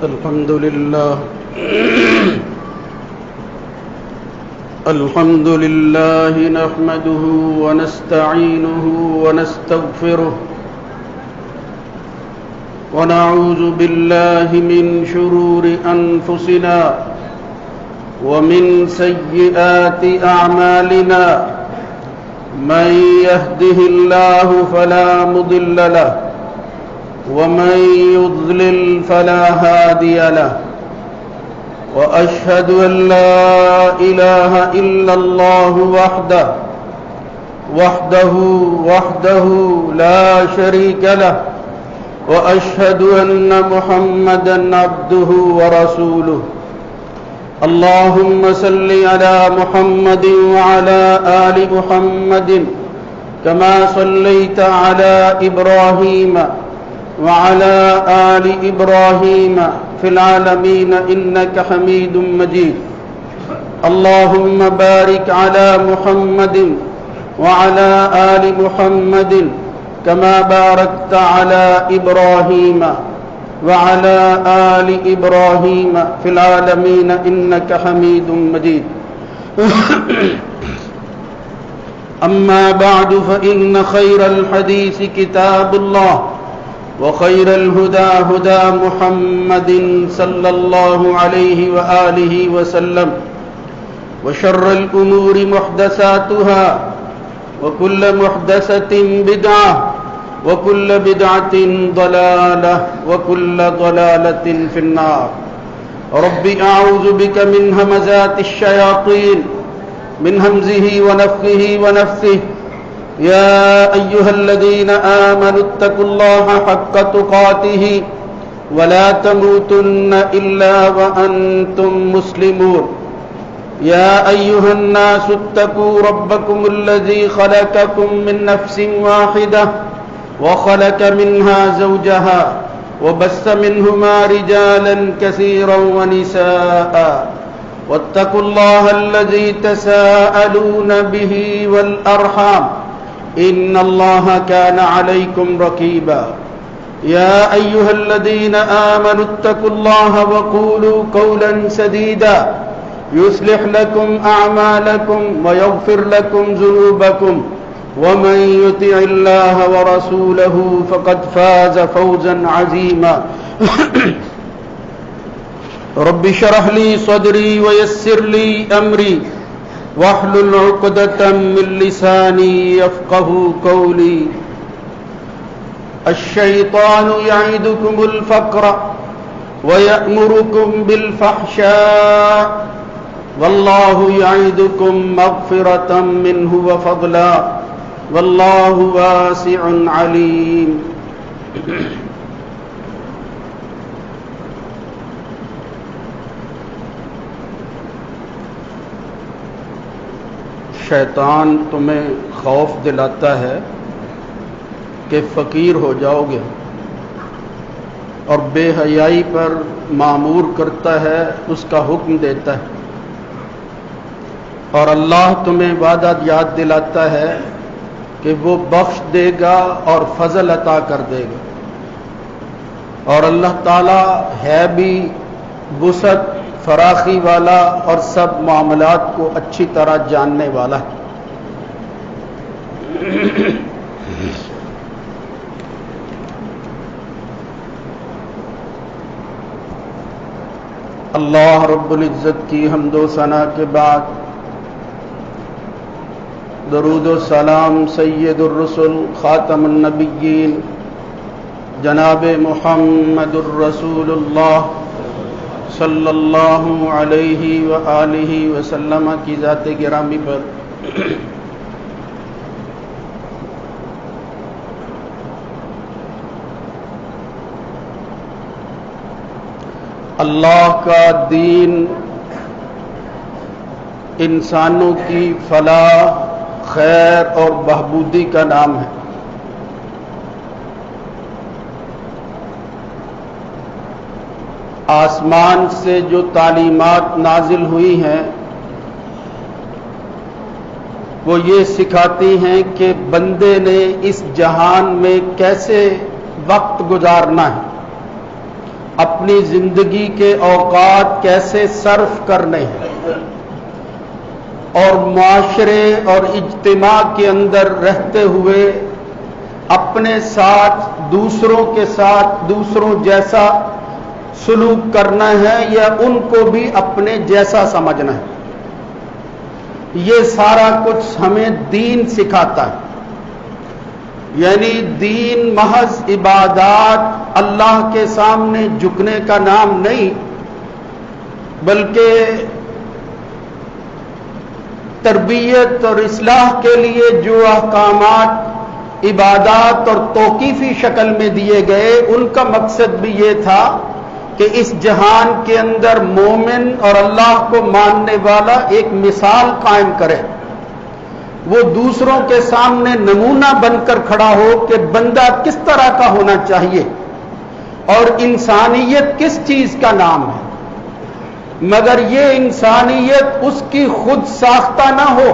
الحمد لله نحمده ونستعينه ونستغفره ونعوذ بالله من شرور أنفسنا ومن سيئات أعمالنا من يهده الله فلا مضل له ومن يضلل فلا هادي له وأشهد أن لا إله إلا الله وحده لا شريك له وأشهد أن محمدا عبده ورسوله اللهم صل على محمد وعلى آل محمد كما صليت على إبراهيم وعلى آل إبراهيم في العالمين إنك حميد مجيد اللهم بارك على محمد وعلى آل محمد كما باركت على إبراهيم وعلى آل إبراهيم في العالمين إنك حميد مجيد أما بعد فإن خير الحديث كتاب الله وخير الهدى هدى محمد صلى الله عليه وآله وسلم وشر الأمور محدثاتها وكل محدثة بدعة وكل بدعة ضلالة وكل ضلالة في النار رب أعوذ بك من همزات الشياطين من همزه ونفخه ونفثه يا أيها الذين آمنوا اتقوا الله حق تقاته ولا تموتن إلا وأنتم مسلمون يا أيها الناس اتقوا ربكم الذي خلقكم من نفس واحدة وخلق منها زوجها وبث منهما رجالا كثيرا ونساء واتقوا الله الذي تساءلون به والأرحام إن الله كان عليكم رقيبا يا أيها الذين آمنوا اتقوا الله وقولوا قولا سديدا يصلح لكم أعمالكم ويغفر لكم ذنوبكم ومن يطع الله ورسوله فقد فاز فوزا عظيما رب اشرح لي صدري ويسر لي أمري واحلل عقدة من لساني يفقهوا قولي الشيطان يعدكم الفقر ويأمركم بالفحشاء والله يعدكم مغفرة منه وفضلا والله واسع عليم شیطان تمہیں خوف دلاتا ہے کہ فقیر ہو جاؤ گے اور بے حیائی پر مامور کرتا ہے، اس کا حکم دیتا ہے، اور اللہ تمہیں وعدہ یاد دلاتا ہے کہ وہ بخش دے گا اور فضل عطا کر دے گا، اور اللہ تعالی ہے بھی وسعت فراخی والا اور سب معاملات کو اچھی طرح جاننے والا ہے۔ اللہ رب العزت کی حمد و ثنا کے بعد درود و سلام سید الرسل خاتم النبیین جناب محمد الرسول اللہ صلی اللہ علیہ وآلہ وسلم کی ذات گرامی پر اللہ کا دین انسانوں کی فلاح، خیر اور بہبودی کا نام ہے۔ آسمان سے جو تعلیمات نازل ہوئی ہیں وہ یہ سکھاتی ہیں کہ بندے نے اس جہان میں کیسے وقت گزارنا ہے، اپنی زندگی کے اوقات کیسے صرف کرنے ہیں اور معاشرے اور اجتماع کے اندر رہتے ہوئے اپنے ساتھ دوسروں کے ساتھ دوسروں جیسا سلوک کرنا ہے یا ان کو بھی اپنے جیسا سمجھنا ہے. یہ سارا کچھ ہمیں دین سکھاتا ہے. یعنی دین محض عبادات اللہ کے سامنے جھکنے کا نام نہیں، بلکہ تربیت اور اصلاح کے لیے جو احکامات عبادات اور توقیفی شکل میں دیے گئے ان کا مقصد بھی یہ تھا کہ اس جہان کے اندر مومن اور اللہ کو ماننے والا ایک مثال قائم کرے، وہ دوسروں کے سامنے نمونہ بن کر کھڑا ہو کہ بندہ کس طرح کا ہونا چاہیے اور انسانیت کس چیز کا نام ہے، مگر یہ انسانیت اس کی خود ساختہ نہ ہو.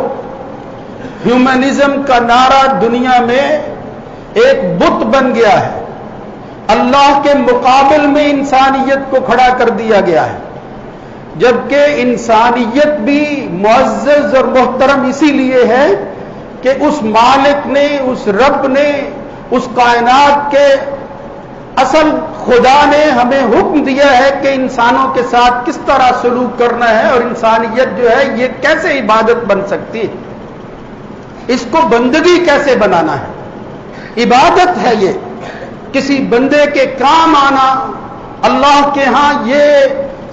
ہیومنزم کا نعرہ دنیا میں ایک بت بن گیا ہے، اللہ کے مقابل میں انسانیت کو کھڑا کر دیا گیا ہے، جبکہ انسانیت بھی معزز اور محترم اسی لیے ہے کہ اس مالک نے، اس رب نے، اس کائنات کے اصل خدا نے ہمیں حکم دیا ہے کہ انسانوں کے ساتھ کس طرح سلوک کرنا ہے اور انسانیت جو ہے یہ کیسے عبادت بن سکتی ہے، اس کو بندگی کیسے بنانا ہے. عبادت ہے یہ، کسی بندے کے کام آنا اللہ کے ہاں یہ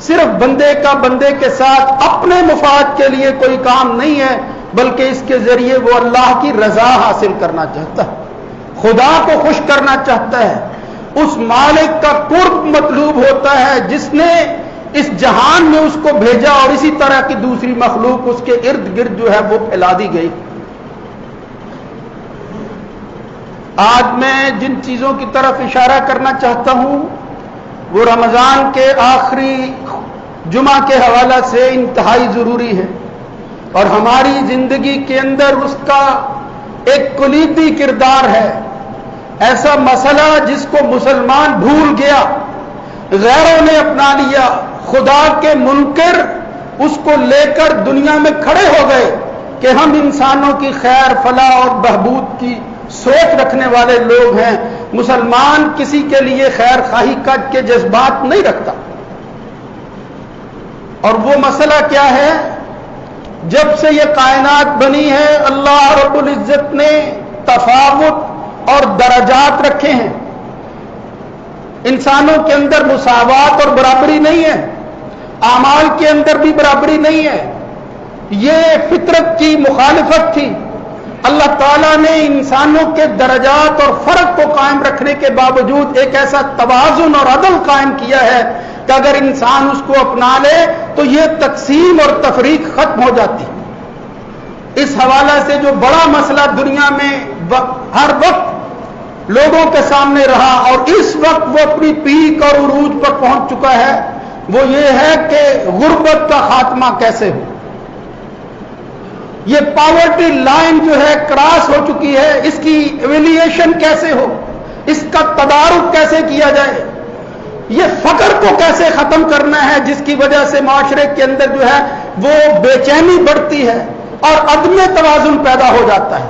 صرف بندے کا بندے کے ساتھ اپنے مفاد کے لیے کوئی کام نہیں ہے، بلکہ اس کے ذریعے وہ اللہ کی رضا حاصل کرنا چاہتا ہے، خدا کو خوش کرنا چاہتا ہے، اس مالک کا قرب مطلوب ہوتا ہے جس نے اس جہان میں اس کو بھیجا اور اسی طرح کی دوسری مخلوق اس کے ارد گرد جو ہے وہ پھیلا دی گئی. آج میں جن چیزوں کی طرف اشارہ کرنا چاہتا ہوں وہ رمضان کے آخری جمعہ کے حوالے سے انتہائی ضروری ہے اور ہماری زندگی کے اندر اس کا ایک کلیدی کردار ہے. ایسا مسئلہ جس کو مسلمان بھول گیا، غیروں نے اپنا لیا، خدا کے منکر اس کو لے کر دنیا میں کھڑے ہو گئے کہ ہم انسانوں کی خیر فلاح اور بہبود کی سوچ رکھنے والے لوگ ہیں. مسلمان کسی کے لیے خیر خواہی کے جذبات نہیں رکھتا. اور وہ مسئلہ کیا ہے؟ جب سے یہ کائنات بنی ہے اللہ رب العزت نے تفاوت اور درجات رکھے ہیں. انسانوں کے اندر مساوات اور برابری نہیں ہے، اعمال کے اندر بھی برابری نہیں ہے. یہ فطرت کی مخالفت تھی. اللہ تعالیٰ نے انسانوں کے درجات اور فرق کو قائم رکھنے کے باوجود ایک ایسا توازن اور عدل قائم کیا ہے کہ اگر انسان اس کو اپنا لے تو یہ تقسیم اور تفریق ختم ہو جاتی. اس حوالے سے جو بڑا مسئلہ دنیا میں ہر وقت لوگوں کے سامنے رہا اور اس وقت وہ اپنی پیک اور عروج پر پہنچ چکا ہے وہ یہ ہے کہ غربت کا خاتمہ کیسے ہو. یہ پاورٹی لائن جو ہے کراس ہو چکی ہے، اس کی ایویلیشن کیسے ہو، اس کا تدارک کیسے کیا جائے، یہ فقر کو کیسے ختم کرنا ہے جس کی وجہ سے معاشرے کے اندر جو ہے وہ بے چینی بڑھتی ہے اور عدم توازن پیدا ہو جاتا ہے.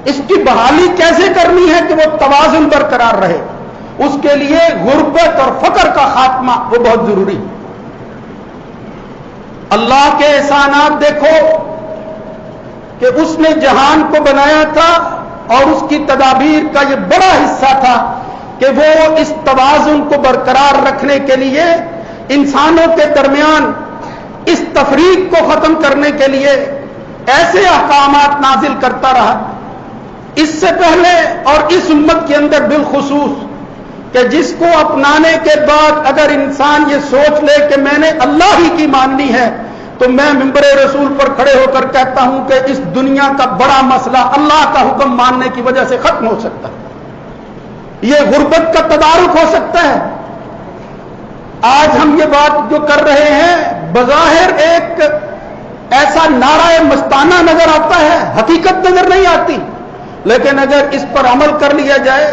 اس کی بحالی کیسے کرنی ہے کہ وہ توازن برقرار رہے، اس کے لیے غربت اور فقر کا خاتمہ وہ بہت ضروری ہے. اللہ کے احسانات دیکھو کہ اس نے جہان کو بنایا تھا اور اس کی تدابیر کا یہ بڑا حصہ تھا کہ وہ اس توازن کو برقرار رکھنے کے لیے انسانوں کے درمیان اس تفریق کو ختم کرنے کے لیے ایسے احکامات نازل کرتا رہا. اس سے پہلے اور اس امت کے اندر بالخصوص کہ جس کو اپنانے کے بعد اگر انسان یہ سوچ لے کہ میں نے اللہ ہی کی ماننی ہے تو میں ممبر رسول پر کھڑے ہو کر کہتا ہوں کہ اس دنیا کا بڑا مسئلہ اللہ کا حکم ماننے کی وجہ سے ختم ہو سکتا ہے. یہ غربت کا تدارک ہو سکتا ہے. آج ہم یہ بات جو کر رہے ہیں بظاہر ایک ایسا نعرہ مستانہ نظر آتا ہے، حقیقت نظر نہیں آتی، لیکن اگر اس پر عمل کر لیا جائے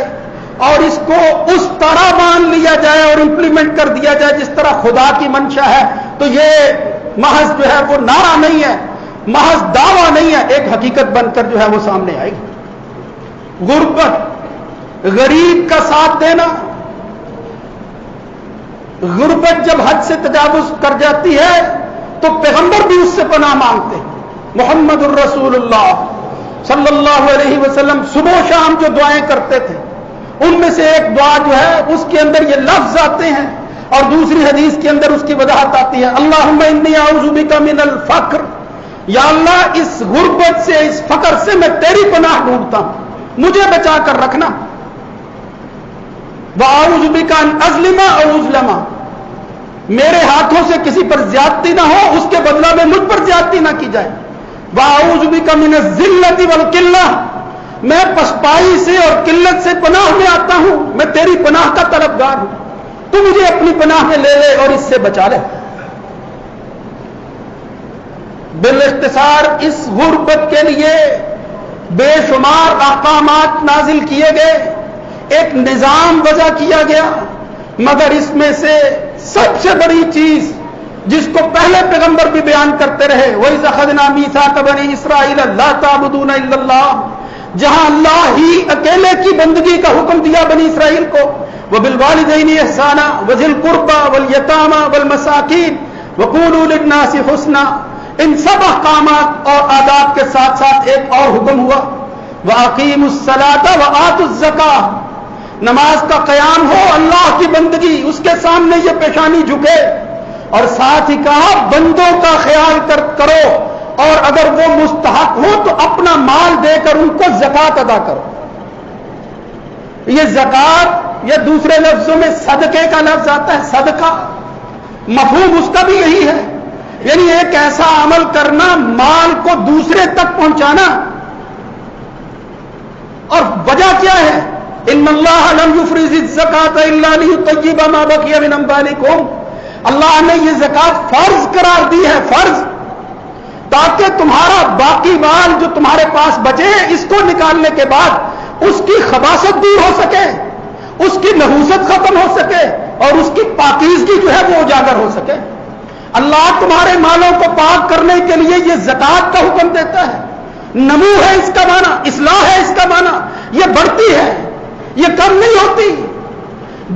اور اس کو اس طرح مان لیا جائے اور امپلیمنٹ کر دیا جائے جس طرح خدا کی منشا ہے، تو یہ محض جو ہے وہ نعرہ نہیں ہے، محض دعویٰ نہیں ہے، ایک حقیقت بن کر جو ہے وہ سامنے آئے گی۔ غربت، غریب کا ساتھ دینا، غربت جب حد سے تجاوز کر جاتی ہے تو پیغمبر بھی اس سے پناہ مانگتے ہیں۔ محمد الرسول اللہ صلی اللہ علیہ وسلم صبح و شام جو دعائیں کرتے تھے، ان میں سے ایک دعا جو ہے اس کے اندر یہ لفظ آتے ہیں، اور دوسری حدیث کے اندر اس کی وضاحت آتی ہے، اللہم انی اعوذ بک من الفقر، یا اللہ اس غربت سے، اس فقر سے میں تیری پناہ ڈھونڈتا ہوں، مجھے بچا کر رکھنا۔ وَأَعُوذُ بِكَ أَنْ أَظْلِمَ أَوْ أُظْلَمَ، میرے ہاتھوں سے کسی پر زیادتی نہ ہو، اس کے بدلہ میں مجھ پر زیادتی نہ کی جائے۔ وَأَعُوذُ بِكَ مِنَ الذِّلَّةِ وَالْقِلَّةِ، میں پسپائی سے اور قلت سے پناہ میں آتا ہوں، میں تیری پناہ کا طلبگار ہوں، تو مجھے اپنی پناہ میں لے لے اور اس سے بچا لے۔ بالاختصار اس غربت کے لیے بے شمار احکامات نازل کیے گئے، ایک نظام وضع کیا گیا، مگر اس میں سے سب سے بڑی چیز جس کو پہلے پیغمبر بھی بیان کرتے رہے، وَإِذْ أَخَذْنَا مِيثَاقَ بَنِي إِسْرَائِيلَ لَا تَعْبُدُونَ إِلَّا اللَّهَ، جہاں اللہ ہی اکیلے کی بندگی کا حکم دیا بنی اسرائیل کو، وَبِالْوَالِدَيْنِ إِحْسَانًا وَذِي الْقُرْبَى وَالْيَتَامَى وَالْمَسَاكِينِ وَقُولُوا لِلنَّاسِ حُسْنًا، ان سب احکامات اور آداب کے ساتھ ساتھ ایک اور حکم ہوا، وَأَقِيمُوا الصَّلَاةَ وَآتُوا الزَّكَاةَ، نماز کا قیام ہو، اللہ کی بندگی، اس کے سامنے یہ پیشانی جھکے، اور ساتھ ہی کہا بندوں کا خیال کرو، اور اگر وہ مستحق ہو تو اپنا مال دے کر ان کو زکوٰۃ ادا کرو۔ یہ زکوٰۃ یا دوسرے لفظوں میں صدقے کا لفظ آتا ہے، صدقہ، مفہوم اس کا بھی یہی ہے، یعنی ایک ایسا عمل کرنا، مال کو دوسرے تک پہنچانا۔ اور وجہ کیا ہے؟ ان اللہ لم یفرض الزکاۃ الا لیطیب ما بقی من اموالکم، اللہ نے یہ زکوٰۃ فرض قرار دی ہے، فرض، تاکہ تمہارا باقی مال جو تمہارے پاس بچے، اس کو نکالنے کے بعد اس کی خباثت دور ہو سکے، اس کی نحوست ختم ہو سکے، اور اس کی پاکیزگی جو ہے وہ اجاگر ہو سکے۔ اللہ تمہارے مالوں کو پاک کرنے کے لیے یہ زکوٰۃ کا حکم دیتا ہے۔ نمو ہے اس کا معنی، اصلاح ہے اس کا معنی، یہ بڑھتی ہے، یہ کم نہیں ہوتی۔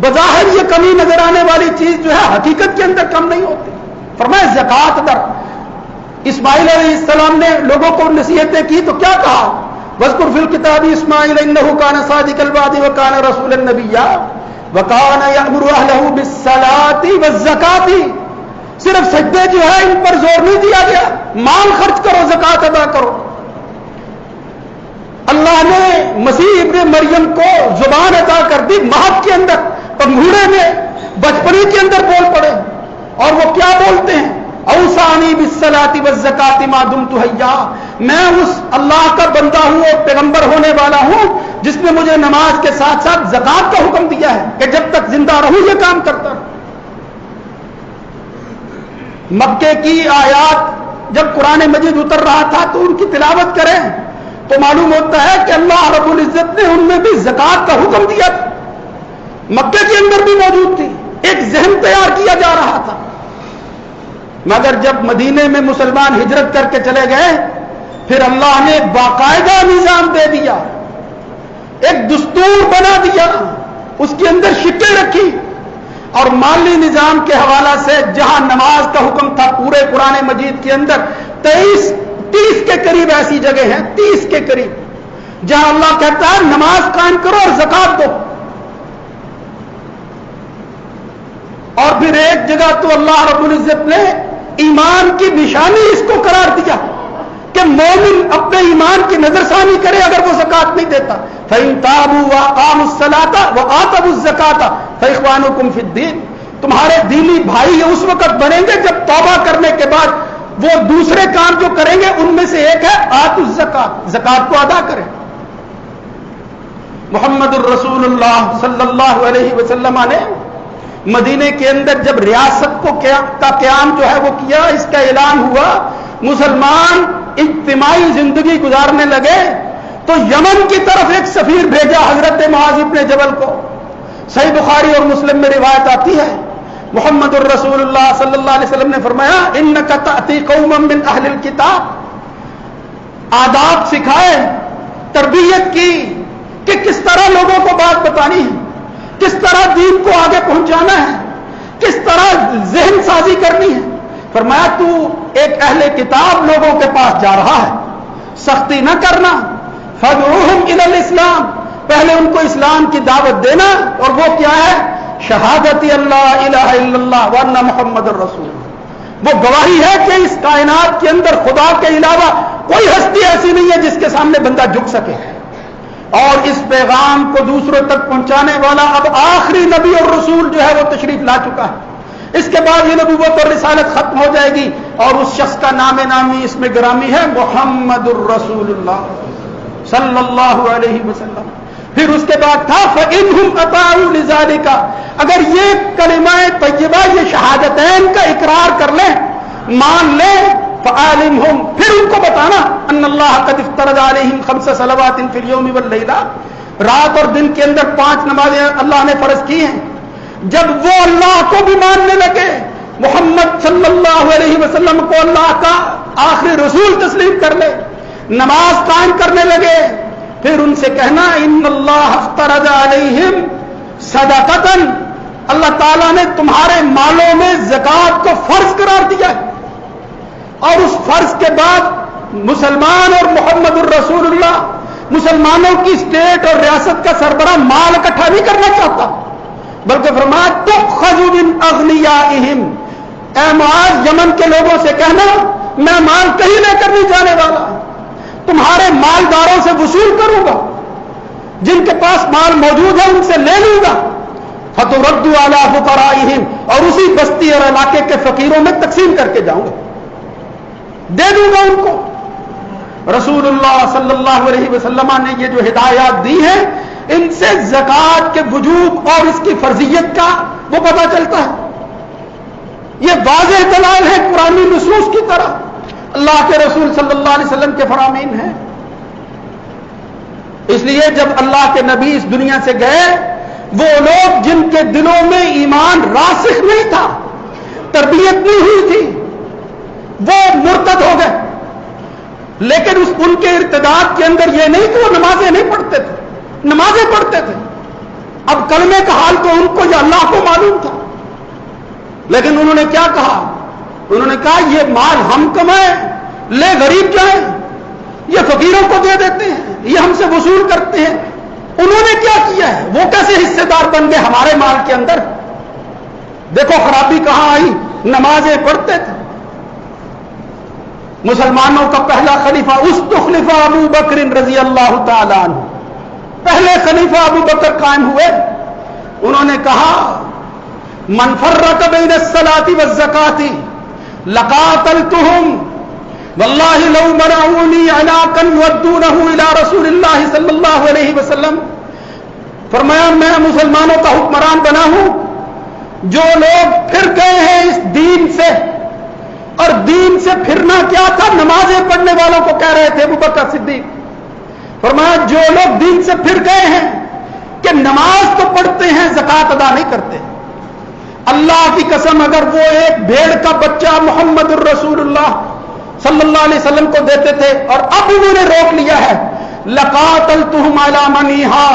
بظاہر یہ کمی نظر آنے والی چیز جو ہے حقیقت کے اندر کم نہیں ہوتی۔ فرمایا زکوٰۃ در۔ اسماعیل علیہ السلام نے لوگوں کو نصیحتیں کی تو کیا کہا؟ وَاذْكُرْ فِي الْكِتَابِ إِسْمَاعِيلَ إِنَّهُ كَانَ صَادِقَ الْوَعْدِ وَكَانَ رَسُولًا نَبِيًّا وَكَانَ يَأْمُرُ أَهْلَهُ بِالصَّلَاةِ وَالزَّكَاةِ، صرف سجدے جو ہے ان پر زور نہیں دیا گیا، مال خرچ کرو، زکوٰۃ ادا کرو۔ اللہ نے مسیح ابن مریم کو زبان عطا کر دی، مہد کے اندر، پنگھوڑے میں، بچپنے کے اندر بول پڑے، اور وہ کیا بولتے ہیں؟ اوصانی بالصلاۃ والزکاۃ ما دمت حیا، میں اس اللہ کا بندہ ہوں اور پیغمبر ہونے والا ہوں جس نے مجھے نماز کے ساتھ ساتھ زکوٰۃ کا حکم دیا ہے کہ جب تک زندہ رہوں یہ کام کرتا رہوں۔ مکے کی آیات جب قرآن مجید اتر رہا تھا تو ان کی تلاوت کریں تو معلوم ہوتا ہے کہ اللہ رب العزت نے ان میں بھی زکوٰۃ کا حکم دیا تھا، مکے کے اندر بھی موجود تھی، ایک ذہن تیار کیا جا رہا تھا۔ مگر جب مدینے میں مسلمان ہجرت کر کے چلے گئے، پھر اللہ نے باقاعدہ نظام دے دیا، ایک دستور بنا دیا، اس کے اندر شکیں رکھی، اور مالی نظام کے حوالہ سے جہاں نماز کا حکم تھا پورے قرآن مجید کے اندر 30 کے قریب ایسی جگہ ہیں، 30 کے قریب جہاں اللہ کہتا ہے نماز قائم کرو اور زکوٰۃ دو۔ اور پھر ایک جگہ تو اللہ رب العزت نے ایمان کی نشانی اس کو قرار دیا کہ مومن اپنے ایمان کی نظر ثانی کرے اگر وہ زکوٰۃ نہیں دیتا۔ فَإِن تَابُوا وَأَقَامُوا الصَّلَاةَ وَآتَوُا الزَّكَاةَ فَإِخْوَانُكُمْ فِي الدِّينِ، تمہارے دینی بھائی اس وقت بنیں گے جب توبہ کرنے کے بعد وہ دوسرے کام جو کریں گے ان میں سے ایک ہے آتوا الزکاۃ، زکوٰۃ کو ادا کریں۔ محمد الرسول اللہ صلی اللہ علیہ وسلم نے مدینے کے اندر جب ریاست کا قیام جو ہے وہ کیا، اس کا اعلان ہوا، مسلمان اجتماعی زندگی گزارنے لگے، تو یمن کی طرف ایک سفیر بھیجا حضرت معاذ ابن جبل کو. صحیح بخاری اور مسلم میں روایت آتی ہے محمد الرسول اللہ صلی اللہ علیہ وسلم نے فرمایا انک تأتی قوما من اہل الکتاب. آداب سکھائے, تربیت کی کہ کس طرح لوگوں کو بات بتانی ہے, کس طرح دین کو آگے پہنچانا ہے, کس طرح ذہن سازی کرنی ہے. فرمایا تو ایک اہل کتاب لوگوں کے پاس جا رہا ہے, سختی نہ کرنا. فدعوہم الی الاسلام, پہلے ان کو اسلام کی دعوت دینا, اور وہ کیا ہے؟ شہادت اللہ الہ الا اللہ وان محمد الرسول. وہ گواہی ہے کہ اس کائنات کے اندر خدا کے علاوہ کوئی ہستی ایسی نہیں ہے جس کے سامنے بندہ جھک سکے. اور اس پیغام کو دوسروں تک پہنچانے والا اب آخری نبی اور رسول جو ہے وہ تشریف لا چکا ہے. اس کے بعد یہ نبوت اور رسالت ختم ہو جائے گی, اور اس شخص کا نام نامی اس میں گرامی ہے محمد الرسول اللہ صلی اللہ علیہ وسلم. پھر اس کے بعد تھا فَإِنْهُمْ أَطَاعُوا لِذَلِكَ, اگر یہ کلمہ طیبہ, یہ شہادتین کا اقرار کر لیں, مان لیں, فَعَالِمْهُمْ, پھر ان کو بتانا ان اللہ قد افترض علیہم 5 صلوات فی اليوم واللیلہ, رات اور دن کے اندر 5 نمازیں اللہ نے فرض کی ہیں. جب وہ اللہ کو بھی ماننے لگے, محمد صلی اللہ علیہ وسلم کو اللہ کا آخری رسول تسلیم کر لے, نماز قائم کرنے لگے, پھر ان سے کہنا ان اللہ افترض علیہم صدقۃ, اللہ تعالیٰ نے تمہارے مالوں میں زکوٰۃ کو فرض قرار دیا ہے. اور اس فرض کے بعد مسلمان اور محمد الرسول اللہ مسلمانوں کی اسٹیٹ اور ریاست کا سربراہ مال اکٹھا نہیں کرنا چاہتا, بلکہ فرمایا تؤخذ من اغنیائہم, اے معاذ یمن کے لوگوں سے کہنا میں مال کہیں لے کر نہیں جانے والا, تمہارے مالداروں سے وصول کروں گا, جن کے پاس مال موجود ہے ان سے لے لوں گا. فترد علی فقرائہم, اور اسی بستی اور علاقے کے فقیروں میں تقسیم کر کے جاؤں گا, دے دوں گا ان کو. رسول اللہ صلی اللہ علیہ وسلم نے یہ جو ہدایات دی ہیں, ان سے زکوٰۃ کے وجوب اور اس کی فرضیت کا وہ پتہ چلتا ہے. یہ واضح دلائل ہے قرآنی نصوص کی طرح, اللہ کے رسول صلی اللہ علیہ وسلم کے فرامین ہیں. اس لیے جب اللہ کے نبی اس دنیا سے گئے, وہ لوگ جن کے دلوں میں ایمان راسخ نہیں تھا, تربیت نہیں ہوئی تھی, وہ مرتد ہو گئے. لیکن ان کے ارتداد کے اندر یہ نہیں کہ وہ نمازیں نہیں پڑھتے تھے, نمازیں پڑھتے تھے. اب کلمے کا حال تو ان کو یا اللہ کو معلوم تھا, لیکن انہوں نے کیا کہا؟ انہوں نے کہا یہ مال ہم کمائیں, لے غریب جائیں, یہ فقیروں کو دے دیتے ہیں, یہ ہم سے وصول کرتے ہیں. انہوں نے کیا کیا ہے؟ وہ کیسے حصے دار بن گئے ہمارے مال کے اندر؟ دیکھو خرابی کہاں آئی, نمازیں پڑھتے تھے. مسلمانوں کا پہلا خلیفہ استخلف ابو بکر رضی اللہ تعالی عنہ, پہلے خلیفہ ابو بکر قائم ہوئے. انہوں نے کہا من فرق بین الصلاۃ والزکاۃ لقاتلتهم واللہ لو منعونی عناقا یودونہ الی رسول اللہ صلی اللہ علیہ وسلم. فرمایا میں مسلمانوں کا حکمران بنا ہوں, جو لوگ پھر گئے ہیں اس دین سے, اور دین سے پھرنا کیا تھا؟ نمازیں پڑھنے والوں کو کہہ رہے تھے ابو بکر صدیق. فرمایا جو لوگ دین سے پھر گئے ہیں کہ نماز تو پڑھتے ہیں زکوٰۃ ادا نہیں کرتے, اللہ کی قسم اگر وہ ایک بھیڑ کا بچہ محمد الرسول اللہ صلی اللہ علیہ وسلم کو دیتے تھے اور اب انہوں نے روک لیا ہے, لقاتلتہم علی منیہا,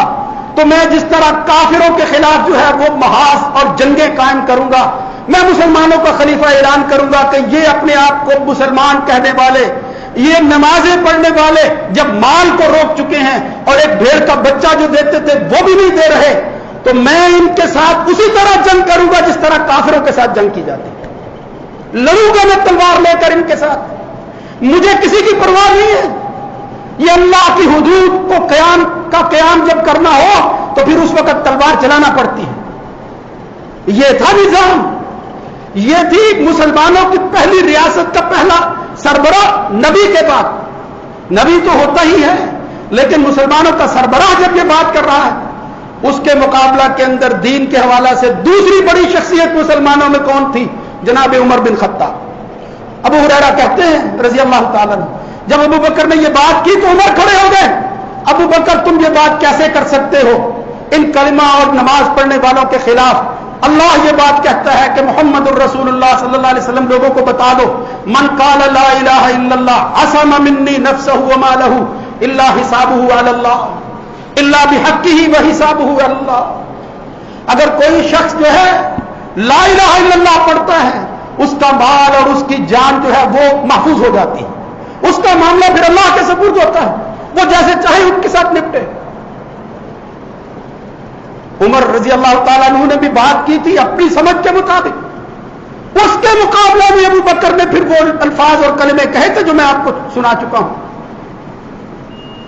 تو میں جس طرح کافروں کے خلاف جو ہے وہ محاذ اور جنگیں قائم کروں گا, میں مسلمانوں کا خلیفہ اعلان کروں گا کہ یہ اپنے آپ کو مسلمان کہنے والے, یہ نمازیں پڑھنے والے جب مال کو روک چکے ہیں اور ایک بھیڑ کا بچہ جو دیتے تھے وہ بھی نہیں دے رہے, تو میں ان کے ساتھ اسی طرح جنگ کروں گا جس طرح کافروں کے ساتھ جنگ کی جاتی ہے. لڑوں گا میں تلوار لے کر ان کے ساتھ, مجھے کسی کی پرواہ نہیں ہے. یہ اللہ کی حدود کو قیام جب کرنا ہو تو پھر اس وقت تلوار چلانا پڑتی ہے. یہ تھا نظام, یہ تھی مسلمانوں کی پہلی ریاست کا پہلا سربراہ نبی کے بعد. نبی تو ہوتا ہی ہے, لیکن مسلمانوں کا سربراہ جب یہ بات کر رہا ہے, اس کے مقابلہ کے اندر دین کے حوالہ سے دوسری بڑی شخصیت مسلمانوں میں کون تھی؟ جناب عمر بن خطاب. ابو ہریرہ کہتے ہیں رضی اللہ تعالیٰ عنہ, جب ابو بکر نے یہ بات کی تو عمر کھڑے ہو گئے, ابو بکر تم یہ بات کیسے کر سکتے ہو ان کلمہ اور نماز پڑھنے والوں کے خلاف؟ اللہ یہ بات کہتا ہے کہ محمد الرسول اللہ صلی اللہ علیہ وسلم لوگوں کو بتا دو، من قال لا الہ الا اللہ عصم منی نفسہ ومالہ الا حسابہ علی اللہ الا بحقہ وحسابہ علی اللہ۔ اگر کوئی شخص جو ہے لا الہ الا اللہ پڑھتا ہے، اس کا مال اور اس کی جان جو ہے وہ محفوظ ہو جاتی ہے، اس کا معاملہ پھر اللہ کے سپرد ہوتا ہے، وہ جیسے چاہے ان کے ساتھ نپٹے۔ عمر رضی اللہ تعالیٰ عنہ نے بھی بات کی تھی اپنی سمجھ کے مطابق، اس کے مقابلے میں ابو بکر نے پھر وہ الفاظ اور کلمے کہے تھے جو میں آپ کو سنا چکا ہوں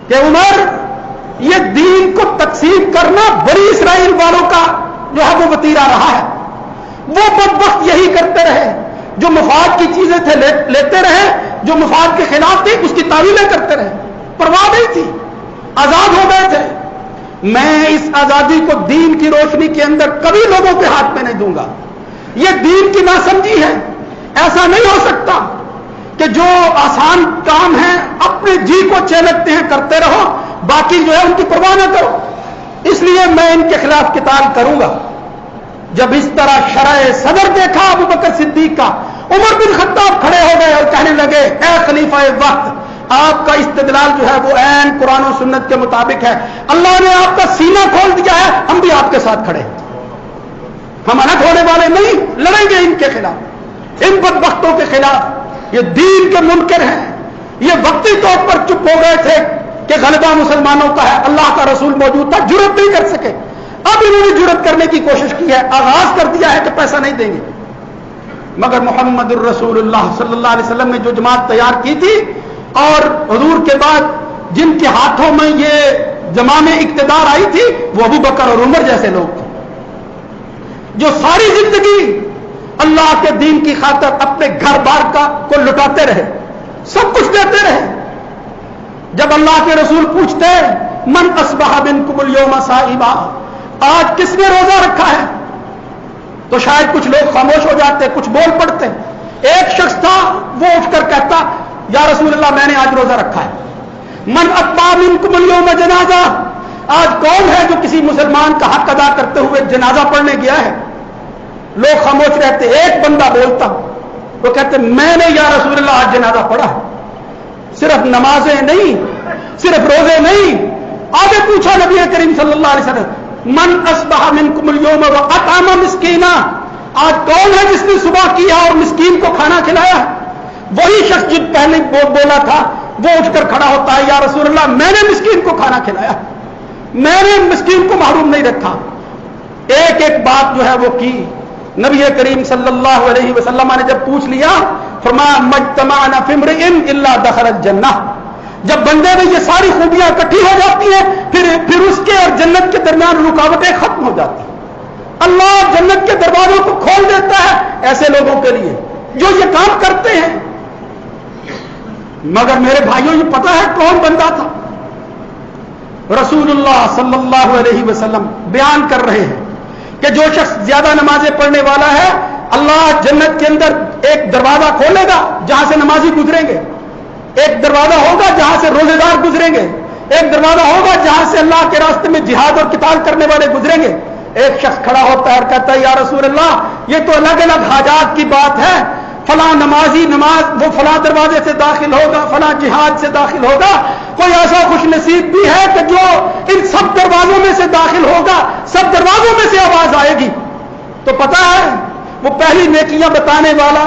کہ عمر، یہ دین کو تقسیم کرنا بنی اسرائیل والوں کا جو ہے وہ وتیرہ رہا ہے، وہ بدبخت یہی کرتے رہے، جو مفاد کی چیزیں تھے لیتے رہے، جو مفاد کے خلاف تھی اس کی تعویلیں کرتے رہے، پرواہ نہیں تھی، آزاد ہو گئے تھے۔ میں اس آزادی کو دین کی روشنی کے اندر کبھی لوگوں کے ہاتھ میں نہیں دوں گا، یہ دین کی ناسمجھی ہے۔ ایسا نہیں ہو سکتا کہ جو آسان کام ہے اپنے جی کو چہلکتے ہیں کرتے رہو، باقی جو ہے ان کی پرواہ نہ کرو۔ اس لیے میں ان کے خلاف قتال کروں گا۔ جب اس طرح شرع صدر دیکھا ابو بکر صدیق کا، عمر بن خطاب کھڑے ہو گئے اور کہنے لگے، اے خلیفہ وقت، آپ کا استدلال جو ہے وہ عین قرآن و سنت کے مطابق ہے، اللہ نے آپ کا سینہ کھول دیا ہے، ہم بھی آپ کے ساتھ کھڑے ہیں، ہم الگ ہونے والے نہیں، لڑیں گے ان کے خلاف، ان بدبختوں کے خلاف۔ یہ دین کے منکر ہیں، یہ وقتی طور پر چپ ہو گئے تھے کہ غلبہ مسلمانوں کا ہے، اللہ کا رسول موجود تھا، جرأت نہیں کر سکے، اب انہوں نے جرأت کرنے کی کوشش کی ہے، آغاز کر دیا ہے کہ پیسہ نہیں دیں گے۔ مگر محمد الرسول اللہ صلی اللہ علیہ وسلم نے جو جماعت تیار کی تھی اور حضور کے بعد جن کے ہاتھوں میں یہ زمانے اقتدار آئی تھی، وہ ابو بکر اور عمر جیسے لوگ تھے جو ساری زندگی اللہ کے دین کی خاطر اپنے گھر بار کو لٹاتے رہے، سب کچھ دیتے رہے۔ جب اللہ کے رسول پوچھتے من اصبح منکم اليوم صائما، آج کس نے روزہ رکھا ہے، تو شاید کچھ لوگ خاموش ہو جاتے، کچھ بول پڑتے۔ ایک شخص تھا وہ اٹھ کر کہتا، یا رسول اللہ میں نے آج روزہ رکھا ہے۔ من اتبع منکم اليوم جنازہ، آج کون ہے جو کسی مسلمان کا حق ادا کرتے ہوئے جنازہ پڑھنے گیا ہے؟ لوگ خاموش رہتے، ایک بندہ بولتا، وہ کہتے میں نے یا رسول اللہ آج جنازہ پڑھا۔ صرف نمازیں نہیں، صرف روزے نہیں، آگے پوچھا نبی کریم صلی اللہ علیہ وسلم، من اصبح منکم اليوم واطعم مسکینا، آج کون ہے جس نے صبح کیا اور مسکین کو کھانا کھلایا؟ وہی شخص جو پہلے بولا تھا وہ اٹھ کر کھڑا ہوتا ہے، یا رسول اللہ میں نے مسکین کو کھانا کھلایا، میں نے مسکین کو محروم نہیں رکھا۔ ایک ایک بات جو ہے وہ کی۔ نبی کریم صلی اللہ علیہ وسلم نے جب پوچھ لیا، فرمایا مجتمعنا فی امرئ الا دخل الجنہ، جب بندے میں یہ ساری خوبیاں اکٹھی ہو جاتی ہیں پھر اس کے اور جنت کے درمیان رکاوٹیں ختم ہو جاتی ہیں، اللہ جنت کے دروازوں کو کھول دیتا ہے ایسے لوگوں کے لیے جو یہ کام کرتے ہیں۔ مگر میرے بھائیوں یہ پتا ہے کون بندہ تھا؟ رسول اللہ صلی اللہ علیہ وسلم بیان کر رہے ہیں کہ جو شخص زیادہ نمازیں پڑھنے والا ہے، اللہ جنت کے اندر ایک دروازہ کھولے گا جہاں سے نمازی گزریں گے، ایک دروازہ ہوگا جہاں سے روزے دار گزریں گے، ایک دروازہ ہوگا جہاں سے اللہ کے راستے میں جہاد اور قتال کرنے والے گزریں گے۔ ایک شخص کھڑا ہوتا ہے اور کہتا ہے، یا رسول اللہ یہ تو الگ الگ حاجات کی بات ہے، فلاں نمازی نماز وہ فلاں دروازے سے داخل ہوگا، فلاں جہاد سے داخل ہوگا، کوئی ایسا خوش نصیب بھی ہے کہ جو ان سب دروازوں میں سے داخل ہوگا، سب دروازوں میں سے آواز آئے گی۔ تو پتا ہے وہ پہلی نیکیاں بتانے والا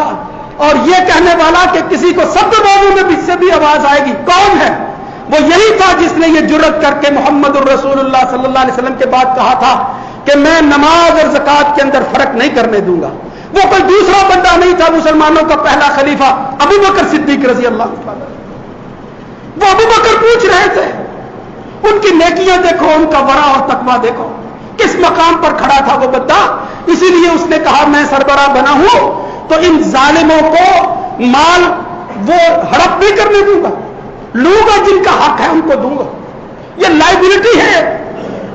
اور یہ کہنے والا کہ کسی کو سب دروازوں میں سے بھی آواز آئے گی کون ہے؟ وہ یہی تھا جس نے یہ جرأت کر کے محمد الرسول اللہ صلی اللہ علیہ وسلم کے بعد کہا تھا کہ میں نماز اور زکوٰۃ کے اندر فرق نہیں کرنے دوں گا۔ وہ کوئی دوسرا بندہ نہیں تھا، مسلمانوں کا پہلا خلیفہ ابو بکر صدیق رضی اللہ عنہ۔ وہ ابو بکر پوچھ رہے تھے، ان کی نیکیاں دیکھو، ان کا ورع اور تقویٰ دیکھو، کس مقام پر کھڑا تھا وہ بندہ۔ اسی لیے اس نے کہا میں سربراہ بنا ہوں تو ان ظالموں کو مال وہ ہڑپ نہیں کرنے دوں گا، لوں گا، جن کا حق ہے ان کو دوں گا۔ یہ لائبلٹی ہے،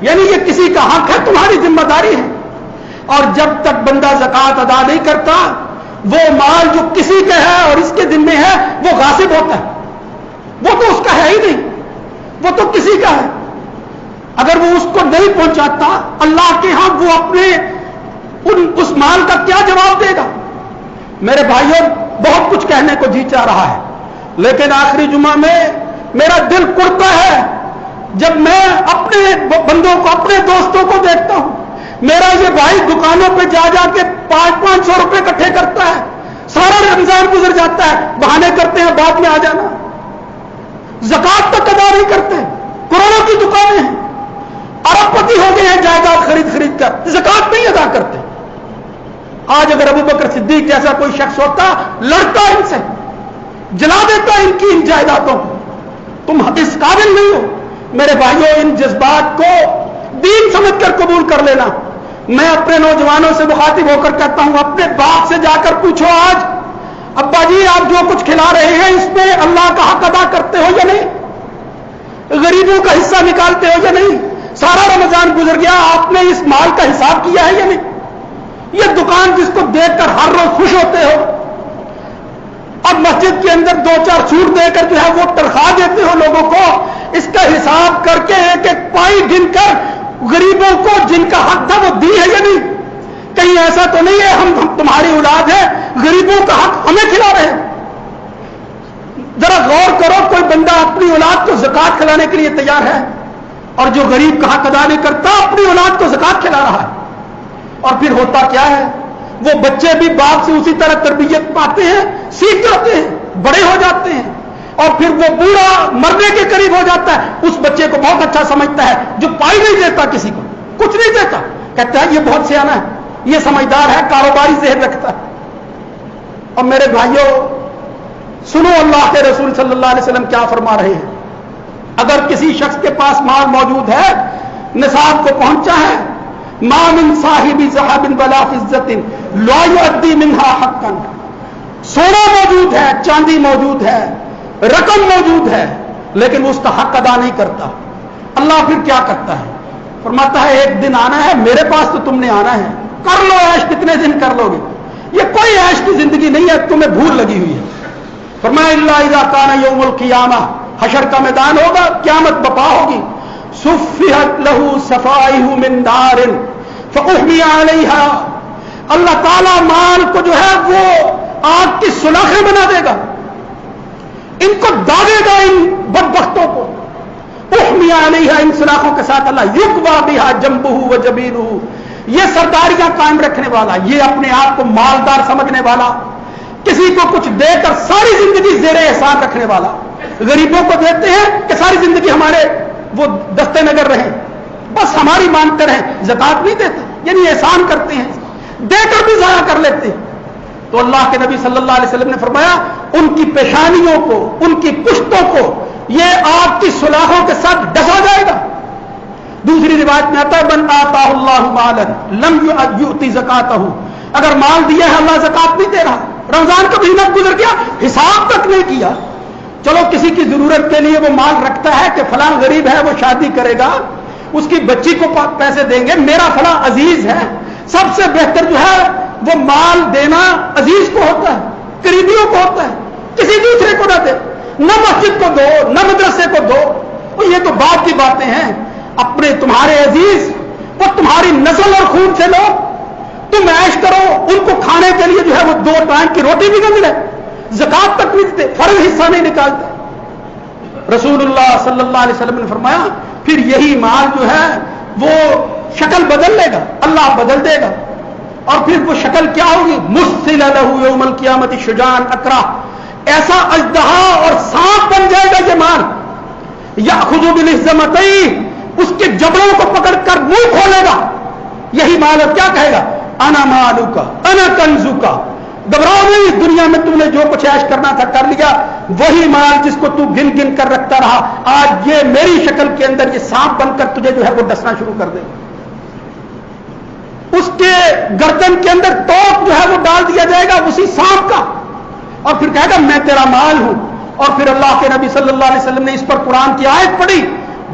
یعنی یہ کسی کا حق ہے، تمہاری ذمہ داری ہے۔ اور جب تک بندہ زکوٰۃ ادا نہیں کرتا، وہ مال جو کسی کا ہے اور اس کے ذمے ہے وہ غاصب ہوتا ہے، وہ تو اس کا ہے ہی نہیں۔ وہ تو کسی کا ہے. اگر وہ اس کو نہیں پہنچاتا اللہ کے ہاں وہ اپنے اس مال کا کیا جواب دے گا؟ میرے بھائیوں بہت کچھ کہنے کو جی چاہ رہا ہے، لیکن آخری جمعہ میں میرا دل کڑتا ہے جب میں اپنے بندوں کو، اپنے دوستوں کو دیکھتا ہوں. میرا یہ بھائی دکانوں پہ جا جا کے 500 روپے اکٹھے کرتا ہے، سارا رمضان گزر جاتا ہے، بہانے کرتے ہیں بعد میں آ جانا. زکات تک ادا نہیں کرتے، کروڑوں کی دکانیں ہیں، ارب پتی ہو گئے ہیں جائیداد خرید کر، زکات نہیں ادا کرتے. آج اگر ابو بکر صدیق جیسا کوئی شخص ہوتا لڑتا ان سے، جلا دیتا ان کی ان جائیدادوں کو. تم اس قابل نہیں ہو. میرے بھائیوں ان جذبات کو دین سمجھ کر قبول کر لینا. میں اپنے نوجوانوں سے مخاطب ہو کر کہتا ہوں اپنے باپ سے جا کر پوچھو آج ابا جی آپ جو کچھ کھلا رہے ہیں اس میں اللہ کا حق ادا کرتے ہو یا نہیں؟ غریبوں کا حصہ نکالتے ہو یا نہیں؟ سارا رمضان گزر گیا، آپ نے اس مال کا حساب کیا ہے یا نہیں؟ یہ دکان جس کو دیکھ کر ہر روز خوش ہوتے ہو، اب مسجد کے اندر 2-4 سوٹ دے کر جو ہے وہ تنخواہ دیتے ہو لوگوں کو، اس کا حساب کر کے ایک ایک پائی گن کر غریبوں کو جن کا حق تھا وہ دی ہے یا نہیں؟ کہیں ایسا تو نہیں ہے ہم تمہاری اولاد ہے، غریبوں کا حق ہمیں کھلا رہے ہیں؟ ذرا غور کرو، کوئی بندہ اپنی اولاد کو زکات کھلانے کے لیے تیار ہے؟ اور جو غریب کا حق ادا نہیں کرتا اپنی اولاد کو زکات کھلا رہا ہے. اور پھر ہوتا کیا ہے؟ وہ بچے بھی باپ سے اسی طرح تربیت پاتے ہیں، سیکھ جاتے ہیں، بڑے ہو جاتے ہیں، اور پھر وہ بوڑھا مرنے کے قریب ہو جاتا ہے. اس بچے کو بہت اچھا سمجھتا ہے جو پائی نہیں دیتا، کسی کو کچھ نہیں دیتا، کہتا ہے یہ بہت سیانا ہے، یہ سمجھدار ہے، کاروباری ذہن رکھتا ہے. اور میرے بھائیوں سنو اللہ کے رسول صلی اللہ علیہ وسلم کیا فرما رہے ہیں. اگر کسی شخص کے پاس مال موجود ہے، نصاب کو پہنچا ہے، ما من صاحب ذهب ولا فضة لا يؤدي منها حقا، سونا موجود ہے، چاندی موجود ہے، رقم موجود ہے، لیکن اس کا حق ادا نہیں کرتا. اللہ پھر کیا کرتا ہے؟ فرماتا ہے ایک دن آنا ہے، میرے پاس تو تم نے آنا ہے، کر لو عیش، کتنے دن کر لو گے؟ یہ کوئی عیش کی زندگی نہیں ہے، تمہیں بھول لگی ہوئی ہے. فرمایا الا اذا كان يوم القيامة، حشر کا میدان ہوگا، قیامت بپا ہوگی. صفحت له صفائح من نار فأحمي عليها، اللہ تعالیٰ مال کو جو ہے وہ آگ کی سلاخیں بنا دے گا، ان کو داغے گا، ان بدبختوں کو. احمی علیہا، ان سلاخوں کے ساتھ اللہ یقوی بہا جنبہ و جبینہ، یہ سرداریاں قائم رکھنے والا، یہ اپنے آپ کو مالدار سمجھنے والا، کسی کو کچھ دے کر ساری زندگی زیر احسان رکھنے والا. غریبوں کو دیتے ہیں کہ ساری زندگی ہمارے وہ دستے نگر رہیں، بس ہماری مانتے رہیں، زکات نہیں دیتے، یعنی احسان کرتے ہیں، دے کر بھی ضائع کر لیتے ہیں. تو اللہ کے نبی صلی اللہ علیہ وسلم نے فرمایا ان کی پیشانیوں کو، ان کی پشتوں کو یہ آگ کی سلاخوں کے ساتھ ڈسا جائے گا. دوسری روایت میں آتا ہے من آتاہ اللہ مالا لم یؤتی زکاتہ، اگر مال دیا ہے اللہ زکات نہیں دے رہا، رمضان کا مہینہ گزر گیا، حساب تک نہیں کیا. چلو کسی کی ضرورت کے لیے وہ مال رکھتا ہے کہ فلاں غریب ہے وہ شادی کرے گا، اس کی بچی کو پیسے دیں گے، میرا فلاں عزیز ہے. سب سے بہتر جو ہے وہ مال دینا عزیز کو ہوتا ہے، قریبیوں کو ہوتا ہے، کسی دوسرے کو نہ دے. نہ مسجد کو دو، نہ مدرسے کو دو، یہ تو بعد کی باتیں ہیں. اپنے تمہارے عزیز وہ تمہاری نسل اور خون سے لو، تم عیش کرو، ان کو کھانے کے لیے جو ہے وہ 2 ٹائم کی روٹی بھی نہ ملے، زکات تک نہیں دیتے، فرض حصہ نہیں نکالتے. رسول اللہ صلی اللہ علیہ وسلم نے فرمایا پھر یہی مال جو ہے وہ شکل بدل لے گا، اللہ بدل دے گا. اور پھر وہ شکل کیا ہوگی؟ مسل لہ یوم القیامت شجاعا اکرا، ایسا اژدہا اور سانپ بن جائے گا یہ مال. یاخذ بالحزمتین، اس کے جبڑوں کو پکڑ کر منہ کھولے گا. یہی مال اب کیا کہے گا؟ انا مالک انا کنزک، گھبراؤ نہیں، دنیا میں تم نے جو کچھ عیش کرنا تھا کر لیا، وہی مال جس کو تو گن گن کر رکھتا رہا، آج یہ میری شکل کے اندر یہ سانپ بن کر تجھے جو ہے وہ ڈسنا شروع کر دے. اس کے گردن کے اندر توق جو ہے وہ ڈال دیا جائے گا اسی سانپ کا، اور پھر کہے گا میں تیرا مال ہوں. اور پھر اللہ کے نبی صلی اللہ علیہ وسلم نے اس پر قرآن کی آیت پڑھی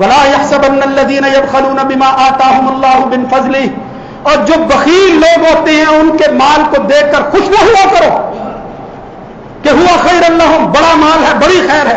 وَلَا يَحْسَبَنَّ الَّذِينَ يَبْخَلُونَ بِمَا آتَاهُمُ اللَّهُ مِنْ فَضْلِهِ، اور جو بخیل لوگ ہوتے ہیں ان کے مال کو دیکھ کر خوش نہ ہوا کرو کہ ہوا خیر اللہم، بڑا مال ہے، بڑی خیر ہے.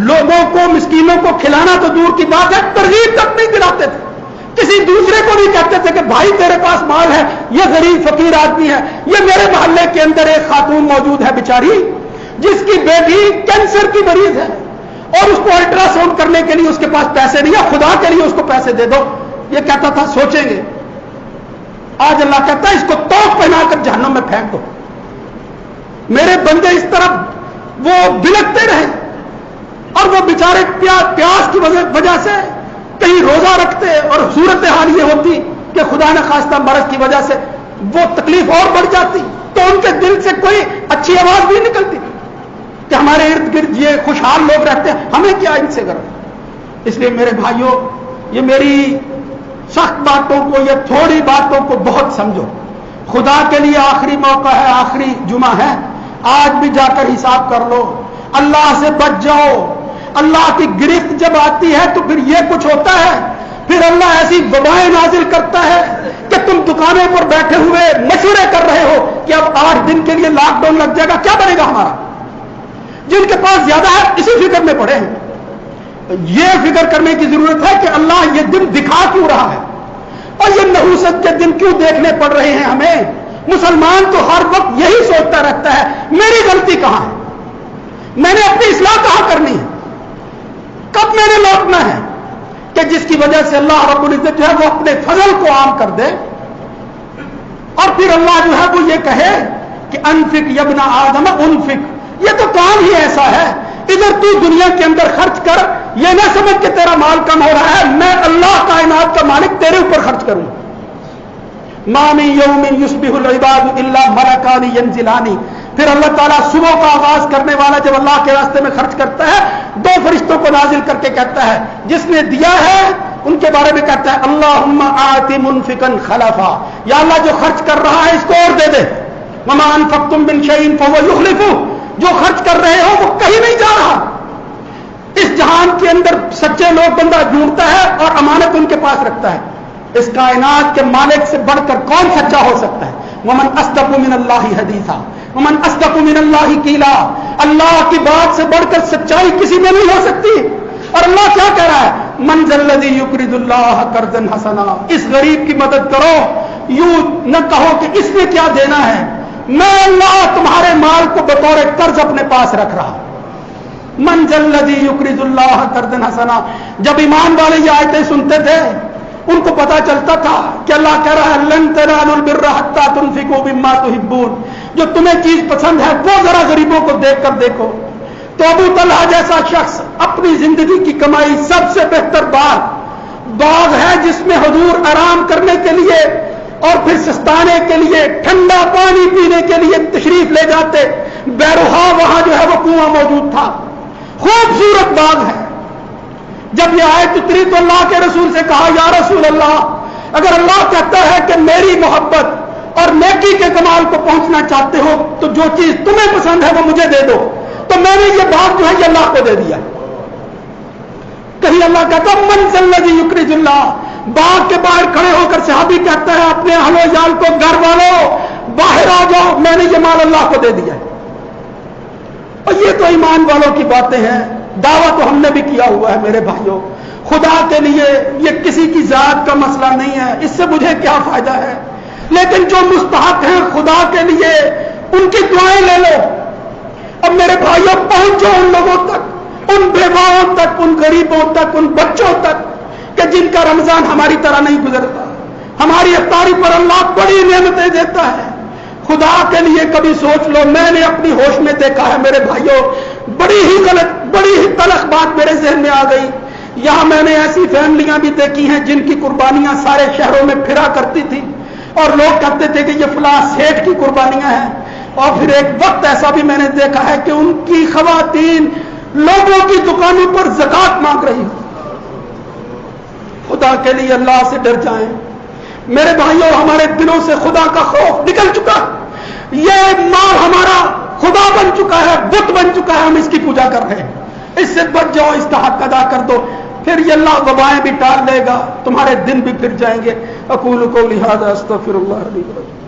لوگوں کو, مسکینوں کو کھلانا تو دور کی بات ہے, ترغیب تک نہیں دلاتے تھے. کسی دوسرے کو نہیں کہتے تھے کہ بھائی تیرے پاس مال ہے, یہ غریب فقیر آدمی ہے. یہ میرے محلے کے اندر ایک خاتون موجود ہے بیچاری, جس کی بیٹی کینسر کی مریض ہے اور اس کو الٹرا ساؤنڈ کرنے کے لیے اس کے پاس پیسے نہیں ہے, خدا کے لیے اس کو پیسے دے دو. یہ کہتا تھا سوچیں گے. آج اللہ کہتا ہے اس کو توق پہنا کر جہنم میں پھینک دو. میرے بندے اس طرح وہ بلکتے رہے اور وہ بیچارے پیاس کی وجہ سے کہیں روزہ رکھتے اور صورت حال یہ ہوتی کہ خدا نہ خواستہ مرض کی وجہ سے وہ تکلیف اور بڑھ جاتی, تو ان کے دل سے کوئی اچھی آواز بھی نکلتی کہ ہمارے ارد گرد یہ خوشحال لوگ رہتے ہیں, ہمیں کیا ان سے غرض. اس لیے میرے بھائیوں, یہ میری سخت باتوں کو, یہ تھوڑی باتوں کو بہت سمجھو. خدا کے لیے آخری موقع ہے, آخری جمعہ ہے, آج بھی جا کر حساب کر لو, اللہ سے بچ جاؤ. اللہ کی گرفت جب آتی ہے تو پھر یہ کچھ ہوتا ہے, پھر اللہ ایسی وبائیں نازل کرتا ہے کہ تم دکانوں پر بیٹھے ہوئے مشورے کر رہے ہو کہ اب 8 دن کے لیے لاک ڈاؤن لگ جائے گا, کیا بنے گا ہمارا. جن کے پاس زیادہ ہے اسی فکر میں پڑے ہیں. یہ فکر کرنے کی ضرورت ہے کہ اللہ یہ دن دکھا کیوں رہا ہے اور یہ نحوست کے دن کیوں دیکھنے پڑ رہے ہیں ہمیں. مسلمان تو ہر وقت یہی سوچتا رہتا ہے میری غلطی کہاں ہے, میں نے اپنی اصلاح کہاں کرنی ہے, کب میں نے لوٹنا ہے, کہ جس کی وجہ سے اللہ رب العزت جو ہے وہ اپنے فضل کو عام کر دے اور پھر اللہ جو ہے وہ یہ کہے کہ انفق یبن آدم انفق. یہ تو کام ہی ایسا ہے, ادھر تو دنیا کے اندر خرچ کر, یہ نہ سمجھ کہ تیرا مال کم ہو رہا ہے, میں اللہ کائنات کا مالک تیرے اوپر خرچ کروں. ما من یوم یصبح العباد الا ملکان ینزلان. پھر اللہ تعالیٰ صبح کا آغاز کرنے والا جب اللہ کے راستے میں خرچ کرتا ہے 2 فرشتوں کو نازل کر کے کہتا ہے, جس نے دیا ہے ان کے بارے میں کہتا ہے اللہم آت منفقا خلفا, یا اللہ جو خرچ کر رہا ہے اس کو اور دے دے. وما انفقتم من شیء فهو یخلفہ, جو خرچ کر رہے ہو وہ کہیں نہیں جا رہا. اس جہان کے اندر سچے لوگ بندہ ڈھونڈتا ہے اور امانت ان کے پاس رکھتا ہے. اس کائنات کے مالک سے بڑھ کر کون سچا ہو سکتا ہے. ومن اصدق من اللہ حدیثا ومن اصدق من اللہ قیلا. اللہ کی بات سے بڑھ کر سچائی کسی میں نہیں ہو سکتی. اور اللہ کیا کہہ رہا ہے, من ذا الذی یقرض اللہ قرضا حسنا. اس غریب کی مدد کرو, یوں نہ کہو کہ اس نے کیا دینا ہے, میں اللہ تمہارے مال کو بطور قرض اپنے پاس رکھ رہا. من ذا الذی یقرض اللہ قرضا حسنا. جب ایمان والے یہ آیتیں سنتے تھے ان کو پتا چلتا تھا کہ اللہ کہہ رہا ہے لن تنالوا البر حتى تنفقوا مما تحبون. جو تمہیں چیز پسند ہے وہ ذرا غریبوں کو دیکھ کر دیکھو. تو ابو طلحہ جیسا شخص اپنی زندگی کی کمائی سب سے بہتر باغ ہے جس میں حضور آرام کرنے کے لیے اور پھر سستانے کے لیے ٹھنڈا پانی پینے کے لیے تشریف لے جاتے. بیروہا وہاں جو ہے وہ کنواں موجود تھا, خوبصورت باغ ہے. جب یہ آیت اتری تو اللہ کے رسول سے کہا یا رسول اللہ, اگر اللہ کہتا ہے کہ میری محبت اور نیکی کے کمال کو پہنچنا چاہتے ہو تو جو چیز تمہیں پسند ہے وہ مجھے دے دو, تو میں نے یہ باغ جو ہے یہ اللہ کو دے دیا. کہیں اللہ کہتا من ذا الذی یقرض اللہ, باغ کے باہر کھڑے ہو کر صحابی کہتا ہے اپنے اہل و عیال کو گھر والوں باہر آ جاؤ, میں نے یہ مال اللہ کو دے دیا. اور یہ تو ایمان والوں کی باتیں ہیں. دعویٰ تو ہم نے بھی کیا ہوا ہے میرے بھائیوں. خدا کے لیے یہ کسی کی ذات کا مسئلہ نہیں ہے, اس سے مجھے کیا فائدہ ہے, لیکن جو مستحق ہیں خدا کے لیے ان کی دعائیں لے لو. اب میرے بھائیوں پہنچو ان لوگوں تک, ان بیواؤں تک, ان غریبوں تک, ان بچوں تک کہ جن کا رمضان ہماری طرح نہیں گزرتا. ہماری افطاری پر اللہ بڑی نعمتیں دیتا ہے. خدا کے لیے کبھی سوچ لو. میں نے اپنی ہوش میں دیکھا ہے میرے بھائیوں, بڑی ہی غلط, بڑی ہی تلخ بات میرے ذہن میں آ گئی. یہاں میں نے ایسی فیملیاں بھی دیکھی ہیں جن کی قربانیاں سارے شہروں میں پھرا کرتی تھی اور لوگ کہتے تھے کہ یہ فلاں سیٹھ کی قربانیاں ہیں. اور پھر ایک وقت ایسا بھی میں نے دیکھا ہے کہ ان کی خواتین لوگوں کی دکانوں پر زکات مانگ رہی ہیں. خدا کے لیے اللہ سے ڈر جائیں میرے بھائیوں. ہمارے دلوں سے خدا کا خوف نکل چکا. یہ مال ہمارا خدا بن چکا ہے, بت بن چکا ہے, ہم اس کی پوجا کر رہے ہیں. اس سے بچ جاؤ, اس کا حق ادا کر دو, پھر یہ اللہ وبائیں بھی ٹال دے گا, تمہارے دن بھی پھر جائیں گے. اقول قولی ھذا استغفر اللہ لی ولکم.